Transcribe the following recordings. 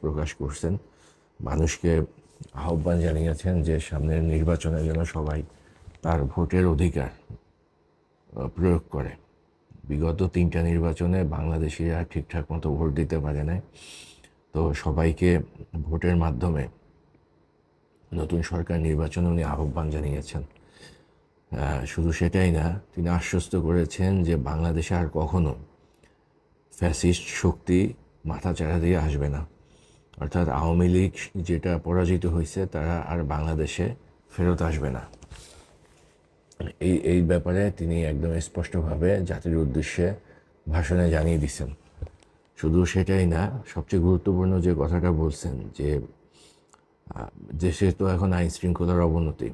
প্রকাশ করছেন, মানুষকে আহ্বান জানিয়েছেন যে সামনের নির্বাচনে যেন সবাই তার ভোটের অধিকার প্রয়োগ করে। বিগত 3টা নির্বাচনে বাংলাদেশিরা ঠিকঠাক মতো ভোট দিতে পারে নাই, তো সবাইকে ভোটের মাধ্যমে নতুন সরকার নির্বাচনে উনি আহ্বান জানিয়েছেন। শুধু সেটাই না, তিনি আশ্বস্ত করেছেন যে বাংলাদেশে আর কখনো ফ্যাসিস্ট শক্তি মাথাচাড়া দিয়ে আসবে না, অর্থাৎ আওয়ামী লীগ যেটা পরাজিত হয়েছে তারা আর বাংলাদেশে ফেরত আসবে না। এই ব্যাপারে তিনি একদম স্পষ্টভাবে জাতির উদ্দেশ্যে ভাষণে জানিয়ে দিচ্ছেন। শুধু সেটাই না, সবচেয়ে গুরুত্বপূর্ণ যে কথাটা বলছেন যে দেশে তো এখন আইন শৃঙ্খলার অবনতি,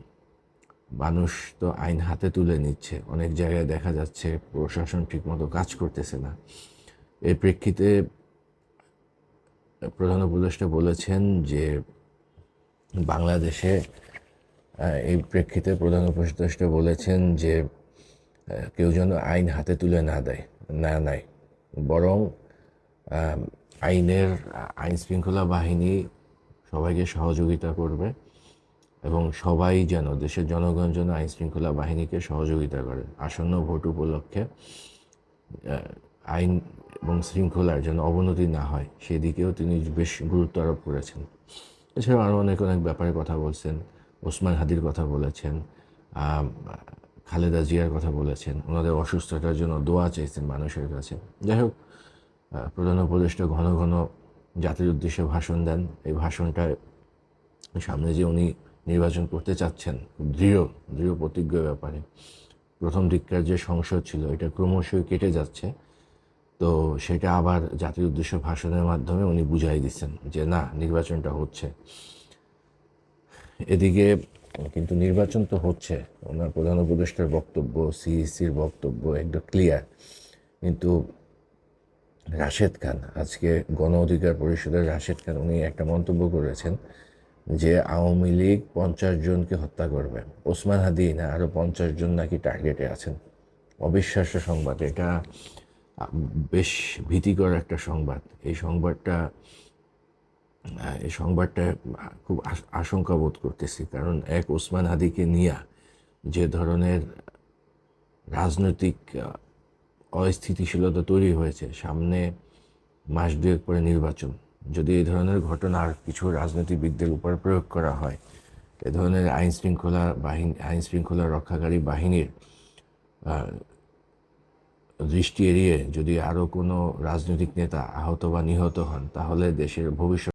মানুষ তো আইন হাতে তুলে নিচ্ছে, অনেক জায়গায় দেখা যাচ্ছে প্রশাসন ঠিকমতো কাজ করতেছে না। এই প্রেক্ষিতে প্রধান উপদেষ্টা বলেছেন যে বাংলাদেশে প্রধান উপদেষ্টা বলেছেন যে কেউ যেন আইন হাতে তুলে না নেয়, বরং আইন শৃঙ্খলা বাহিনী সবাইকে সহযোগিতা করবে এবং সবাই যেন, দেশের জনগণ যেন আইন শৃঙ্খলা বাহিনীকে সহযোগিতা করে। আসন্ন ভোট উপলক্ষে আইন এবং শৃঙ্খলার যেন অবনতি না হয় সেদিকেও তিনি বেশ গুরুত্ব আরোপ করেছেন। এছাড়াও আরও অনেক ব্যাপারে কথা বলছেন, ওসমান হাদির কথা বলেছেন, খালেদা জিয়ার কথা বলেছেন, ওনাদের অসুস্থতার জন্য দোয়া চাইছেন মানুষের কাছে। যাই হোক, প্রধান উপদেষ্টা ঘন ঘন জাতির উদ্দেশ্যে ভাষণ দেন। এই ভাষণটায় সামনে যে উনি নির্বাচন করতে চাচ্ছেন, দৃঢ় প্রতিজ্ঞার ব্যাপারে। প্রথম দিককার যে সংসদ ছিল এটা ক্রমশই কেটে যাচ্ছে, তো সেটা আবার জাতির উদ্দেশ্যে ভাষণের মাধ্যমে উনি বুঝাই দিচ্ছেন যে না, নির্বাচনটা হচ্ছে। এদিকে কিন্তু নির্বাচন তো হচ্ছে, ওনার প্রধান উপদেষ্টার বক্তব্য, সিইসির বক্তব্য একদম ক্লিয়ার, কিন্তু রাশেদ খান, আজকে গণ অধিকার পরিষদের রাশেদ খান, উনি একটা মন্তব্য করেছেন যে আওয়ামী লীগ 50 জনকে হত্যা করবে, ওসমান হাদি না আরও 50 জন নাকি টার্গেটে আছেন। অবিশ্বাস্য সংবাদ, এটা বেশ ভীতিকর একটা সংবাদ। এই সংবাদটা খুব আশঙ্কা বোধ করতেছি, কারণ ওসমান হাদিকে নিয়ে যে ধরনের রাজনৈতিক অস্থিতিশীলতা তৈরি হয়েছে, সামনে মাস দুয়েক পরে নির্বাচন, যদি এই ধরনের ঘটনা আর কিছু রাজনীতিবিদদের উপর প্রয়োগ করা হয়, এ ধরনের আইন শৃঙ্খলা রক্ষাকারী বাহিনীর দৃষ্টি এড়িয়ে যদি আরও কোনো রাজনৈতিক নেতা আহত বা নিহত হন, তাহলে দেশের ভবিষ্যৎ